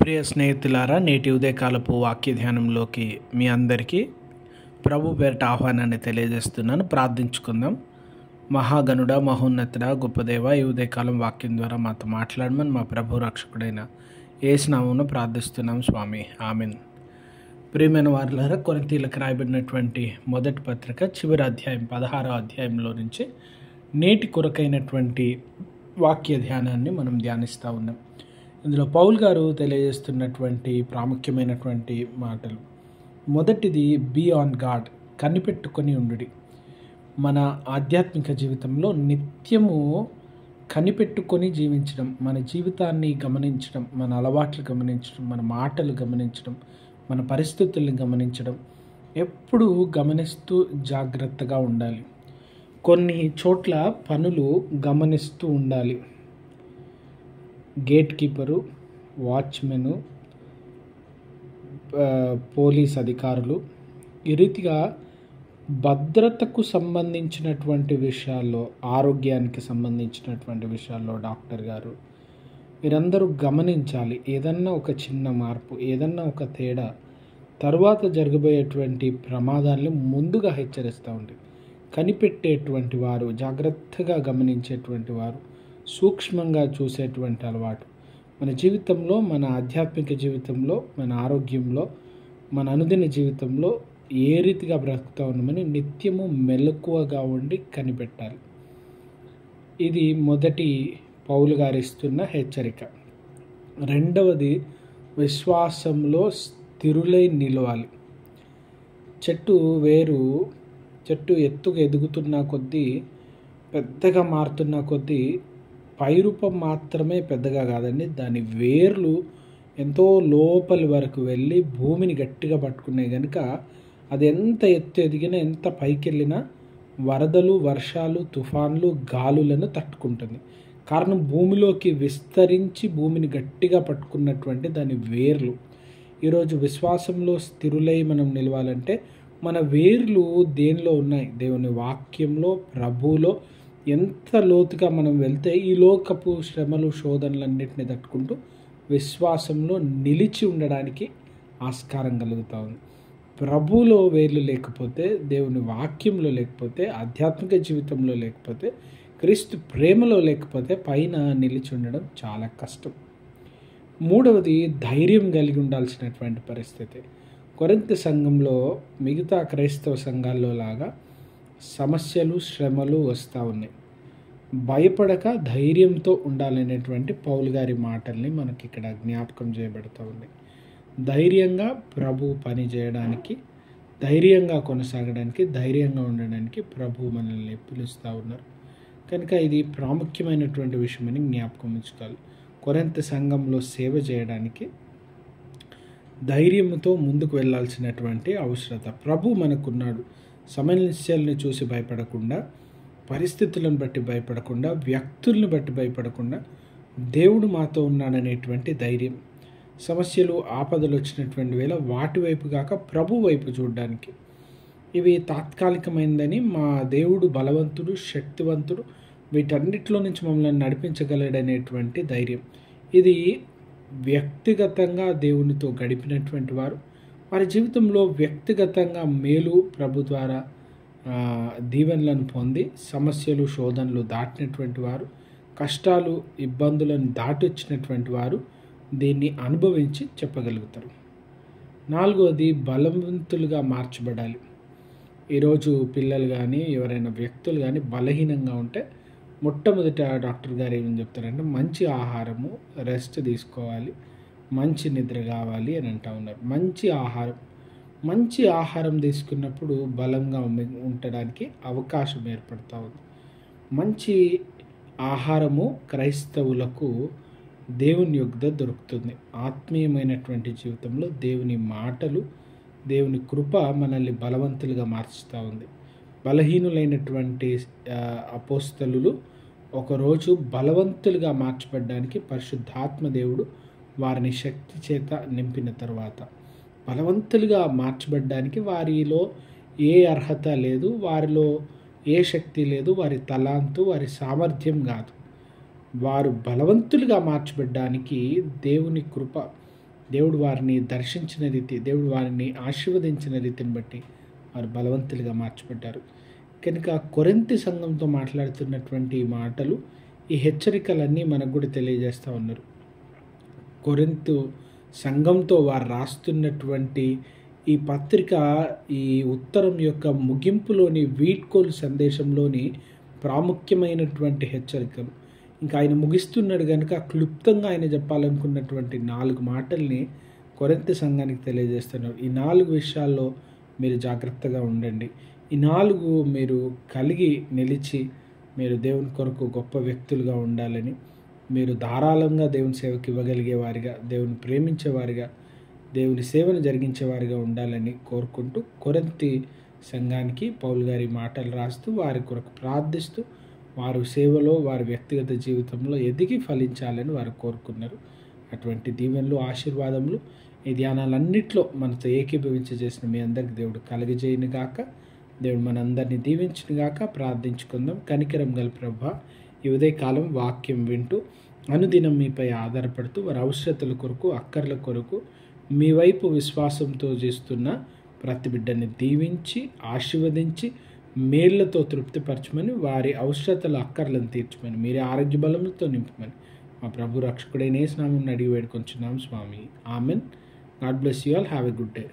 ప్రియ స్నేహితులారా, నేటి ఉదయకాలపు వాక్య ధ్యానంలోకి మీ అందరికీ ప్రభు పేరిట ఆహ్వానాన్ని తెలియజేస్తున్నాను. ప్రార్థించుకుందాం. మహాగణుడ, మహోన్నతుడ, గొప్పదేవ, ఈ ఉదయకాలం వాక్యం ద్వారా మాతో మాట్లాడమని మా ప్రభు రక్షకుడైన యేసు నామమున ప్రార్థిస్తున్నాం స్వామి, ఆమెన్. ప్రియమైన వారులారా, కొరింథీయులకు రాయబడినటువంటి మొదటి పత్రిక చివరి అధ్యాయం 16వ అధ్యాయంలో నుంచి నేటి కొరకైనటువంటి వాక్య ధ్యానాన్ని మనం ధ్యానిస్తూ ఉన్నాం. ఇందులో పౌల్ గారు తెలియజేస్తున్నటువంటి ప్రాముఖ్యమైనటువంటి మాటలు. మొదటిది, బీ ఆన్ గాడ్, కనిపెట్టుకొని ఉండుడి. మన ఆధ్యాత్మిక జీవితంలో నిత్యము కనిపెట్టుకొని జీవించడం, మన జీవితాన్ని గమనించడం, మన అలవాట్లు గమనించడం, మన మాటలు గమనించడం, మన పరిస్థితుల్ని గమనించడం, ఎప్పుడూ గమనిస్తూ జాగ్రత్తగా ఉండాలి. కొన్ని చోట్ల పనులు గమనిస్తూ ఉండాలి. గేట్ కీపరు, వాచ్మెను, పోలీస్ అధికారులు, ఈ రీతిగా భద్రతకు సంబంధించినటువంటి విషయాల్లో, ఆరోగ్యానికి సంబంధించినటువంటి విషయాల్లో డాక్టర్ గారు, వీరందరూ గమనించాలి. ఏదన్నా ఒక చిన్న మార్పు, ఏదన్నా ఒక తేడా తర్వాత జరగబోయేటువంటి ప్రమాదాలను ముందుగా హెచ్చరిస్తూ ఉంది. కనిపెట్టేటువంటి వారు, జాగ్రత్తగా గమనించేటువంటి వారు, సూక్ష్మంగా చూసేటువంటి అలవాటు మన జీవితంలో, మన ఆధ్యాత్మిక జీవితంలో, మన ఆరోగ్యంలో, మన అనుదిన జీవితంలో ఏ రీతిగా బ్రతుకుతా ఉన్నామని నిత్యము మెలకువగా ఉండి కనిపెట్టాలి. ఇది మొదటి పౌలు గారు ఇస్తున్న హెచ్చరిక. రెండవది, విశ్వాసంలో స్థిరులై నిలవాలి. చెట్టు ఎత్తుగా ఎదుగుతున్న కొద్దీ, పెద్దగా మారుతున్న కొద్దీ, పైరూపం మాత్రమే పెద్దగా కాదండి, దాని వేర్లు ఎంతో లోపలి వరకు వెళ్ళి భూమిని గట్టిగా పట్టుకున్నాయి కనుక అది ఎంత ఎత్తు ఎదిగినా, ఎంత పైకి వెళ్ళినా వరదలు, వర్షాలు, తుఫాన్లు, గాలులను తట్టుకుంటుంది. కారణం, భూమిలోకి విస్తరించి భూమిని గట్టిగా పట్టుకున్నటువంటి దాని వేర్లు. ఈరోజు విశ్వాసంలో స్థిరులై మనం నిలవాలంటే మన వేర్లు దేనిలో ఉన్నాయి? దేవుని వాక్యంలో, ప్రభువులో. ఎంత లోతుగా మనం వెళ్తే ఈ లోకపు శ్రమలు, శోధనలన్నింటినీ తట్టుకుంటూ విశ్వాసంలో నిలిచి ఉండడానికి ఆస్కారం కలుగుతూ ఉంది. ప్రభువులో వేర్లు లేకపోతే, దేవుని వాక్యంలో లేకపోతే, ఆధ్యాత్మిక జీవితంలో లేకపోతే, క్రీస్తు ప్రేమలో లేకపోతే పైన నిలిచి ఉండడం చాలా కష్టం. మూడవది, ధైర్యం కలిగి ఉండాల్సినటువంటి పరిస్థితి. కొరింథీ సంఘంలో మిగతా క్రైస్తవ సంఘాల్లో లాగా సమస్యలు, శ్రమలు వస్తూ ఉన్నాయి. భయపడక ధైర్యంతో ఉండాలనేటువంటి పౌలు గారి మాటల్ని మనకి ఇక్కడ జ్ఞాపకం చేయబడుతూ ఉన్నాయి. ధైర్యంగా ప్రభు పని చేయడానికి, ధైర్యంగా కొనసాగడానికి, ధైర్యంగా ఉండడానికి ప్రభు మనల్ని పిలుస్తూ ఉన్నారు. కనుక ఇది ప్రాముఖ్యమైనటువంటి విషయమని జ్ఞాపకం ఉంచుకోవాలి. కొరింథీ సంఘంలో సేవ చేయడానికి ధైర్యంతో ముందుకు వెళ్ళాల్సినటువంటి అవసరత ప్రభు మనకున్నాడు. సమస్యల్ని చూసి భయపడకుండా, పరిస్థితులను బట్టి భయపడకుండా, వ్యక్తుల్ని బట్టి భయపడకుండా, దేవుడు మాతో ఉన్నాడనేటువంటి ధైర్యం. సమస్యలు, ఆపదలు వచ్చినటువంటి వేళ వాటి వైపు కాక ప్రభు వైపు చూడడానికి. ఇవి తాత్కాలికమైనదని, మా దేవుడు బలవంతుడు, శక్తివంతుడు, వీటన్నిటిలో నుంచి మమ్మల్ని నడిపించగలడనేటువంటి ధైర్యం. ఇది వ్యక్తిగతంగా దేవునితో గడిపినటువంటి వారు, వారి జీవితంలో వ్యక్తిగతంగా మేలు ప్రభు ద్వారా దీవెనలను పొంది, సమస్యలు, శోధనలు దాటినటువంటి వారు, కష్టాలు, ఇబ్బందులను దాటొచ్చినటువంటి వారు దీన్ని అనుభవించి చెప్పగలుగుతారు. నాలుగవది, బలవంతులుగా మార్చబడాలి. ఈరోజు పిల్లలు కానీ, ఎవరైనా వ్యక్తులు కానీ బలహీనంగా ఉంటే మొట్టమొదట డాక్టర్ గారు ఏమని చెప్తారంటే, మంచి ఆహారము, రెస్ట్ తీసుకోవాలి, మంచి నిద్ర కావాలి అని అంటూ ఉన్నారు. మంచి ఆహారం తీసుకున్నప్పుడు బలంగా ఉండడానికి అవకాశం ఏర్పడుతూ ఉంది. మంచి ఆహారము క్రైస్తవులకు దేవుని యొద్ద దొరుకుతుంది. ఆత్మీయమైనటువంటి జీవితంలో దేవుని మాటలు, దేవుని కృప మనల్ని బలవంతులుగా మార్చుతూ ఉంది. బలహీనులైనటువంటి అపోస్తలులు ఒకరోజు బలవంతులుగా మార్చబడడానికి పరిశుద్ధాత్మ దేవుడు వారిని శక్తి చేత నింపిన తర్వాత, బలవంతులుగా మార్చబడ్డానికి వారిలో ఏ అర్హత లేదు, వారిలో ఏ శక్తి లేదు, వారి తలాంతు, వారి సామర్థ్యం కాదు. వారు బలవంతులుగా మార్చబడ్డానికి దేవుని కృప, దేవుడు వారిని దర్శించిన రీతి, దేవుడు వారిని ఆశీర్వదించిన రీతిని బట్టి వారు బలవంతులుగా మార్చబడ్డారు. కనుక కొరింథీ సంఘంతో మాట్లాడుతున్నటువంటి ఈ మాటలు, ఈ హెచ్చరికలన్నీ మనకు కూడా తెలియజేస్తూ ఉన్నారు. కొరింథు సంఘంతో వారు రాస్తున్నటువంటి ఈ పత్రిక, ఈ ఉత్తరం యొక్క ముగింపులోని వీడ్కోలు సందేశంలోని ప్రాముఖ్యమైనటువంటి హెచ్చరికలు. ఇంకా ఆయన ముగిస్తున్నాడు కనుక క్లుప్తంగా ఆయన చెప్పాలనుకున్నటువంటి 4 మాటల్ని కొరింథీ సంఘానికి తెలియజేస్తున్నారు. ఈ 4 విషయాల్లో మీరు జాగ్రత్తగా ఉండండి. ఈ 4 మీరు కలిగి నిలిచి మీరు దేవుని కొరకు గొప్ప వ్యక్తులుగా ఉండాలని, మీరు ధారాళంగా దేవుని సేవకి ఇవ్వగలిగే వారిగా, దేవుని ప్రేమించేవారిగా, దేవుని సేవను జరిగించేవారిగా ఉండాలని కోరుకుంటూ కొరింథీ సంఘానికి పౌలు గారి మాటలు రాస్తూ వారి కొరకు ప్రార్థిస్తూ వారు సేవలో, వారి వ్యక్తిగత జీవితంలో ఎదిగి ఫలించాలని వారు కోరుకున్నారు. అటువంటి దీవెనలు, ఆశీర్వాదములు ఈ ధ్యానాలన్నింటిలో మనతో ఏకీభవించి చేసిన మీ అందరికి దేవుడు కలుగజేయును గాక. దేవుడు మనందరినీ దీవించును గాక. ప్రార్థించుకుందాం. కనికరం గల ప్రభువా, ఈ ఉదయకాలం వాక్యం వింటూ అనుదినం మీపై ఆధారపడుతూ వారి అవసరతల కొరకు, అక్కర్ల కొరకు మీ వైపు విశ్వాసంతో చేస్తున్న ప్రతి బిడ్డని దీవించి, ఆశీర్వదించి, మేళ్లతో తృప్తిపరచమని, వారి అవసరతల అక్కర్లను తీర్చమని, మీరే ఆరోగ్య బలములతో నింపమని మా ప్రభు రక్షకుడైన యేసు నామమున అడిగి వేడుకొంచున్నాం స్వామి. Amen. God bless you all. Have a good day.